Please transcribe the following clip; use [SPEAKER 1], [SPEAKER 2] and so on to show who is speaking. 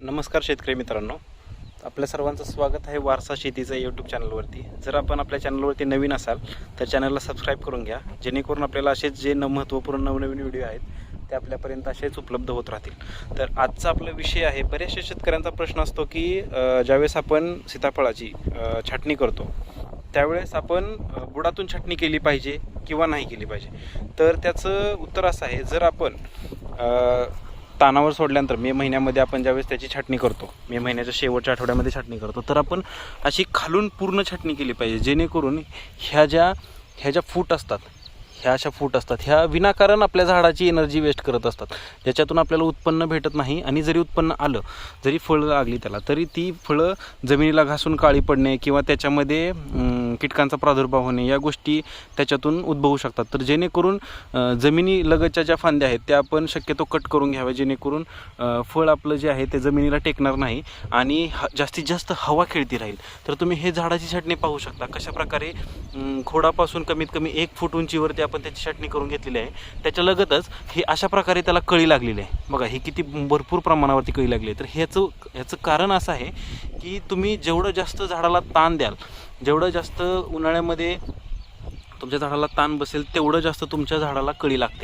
[SPEAKER 1] नमस्कार शेतकरी मित्रांनो, आपल्या सर्वांचं स्वागत आहे वारसा शेतीचा यूट्यूब चॅनलवरती। जर आपण आपल्या चॅनलवरती नवीन असाल तर चॅनलला सबस्क्राईब करून घ्या, जेणेकरून आपल्याला असेच जे महत्त्वपूर्ण नवनवीन व्हिडिओ आहेत ते आपल्यापर्यंत असेच उपलब्ध होत राहतील। तर आजचा आपला विषय आहे, बऱ्याचशा शेतकऱ्यांचा प्रश्न असतो की ज्यावेळेस आपण सीताफळाची छाटणी करतो त्यावेळेस आपण बुडातून छाटणी केली पाहिजे किंवा नाही केली पाहिजे। तर त्याचं उत्तर असं आहे, जर आपण तानावर सोडल्यानंतर मे महिन्यामध्ये आपण ज्यावेळेस त्याची छाटणी करतो, मे महिन्याच्या शेवटच्या आठवड्यामध्ये छाटणी करतो, तर आपण अशी खालून पूर्ण छाटणी केली पाहिजे, जेणेकरून ह्या ज्या फूट असतात, ह्या अशा फूट असतात, ह्या विनाकारण आपल्या झाडाची एनर्जी वेस्ट करत असतात, ज्याच्यातून आपल्याला उत्पन्न भेटत नाही। आणि जरी उत्पन्न आलं, जरी फळं लागली त्याला, तरी ती फळं जमिनीला घासून काळी पडणे किंवा त्याच्यामध्ये कीटकांचा प्रादुर्भाव होणे या गोष्टी त्याच्यातून उद्भवू शकतात। तर जेणेकरून जमिनी लगतच्या ज्या फांद्या आहेत त्या आपण शक्यतो कट करून घ्याव्या, जेणेकरून फळ आपलं जे आहे ते जमिनीला टेकणार नाही आणि जास्तीत जास्त हवा खेळती राहील। तर तुम्ही हे झाडाची छाटणी पाहू शकता, कशाप्रकारे खोडापासून कमीत कमी 1 फूट उंचीवरती आपण त्याची छाटणी करून घेतलेली आहे। त्याच्या लगतच हे अशा प्रकारे त्याला कळी लागलेली आहे, बघा ही किती भरपूर प्रमाणावरती कळी लागली आहे। तर ह्याचं कारण असं आहे की तुम्ही जेवढं जास्त झाडाला ताण द्याल, जेवढं जास्त उन्हाळ्यामध्ये तुमच्या झाडाला ताण बसेल, तेवढं जास्त तुमच्या झाडाला कळी लागते।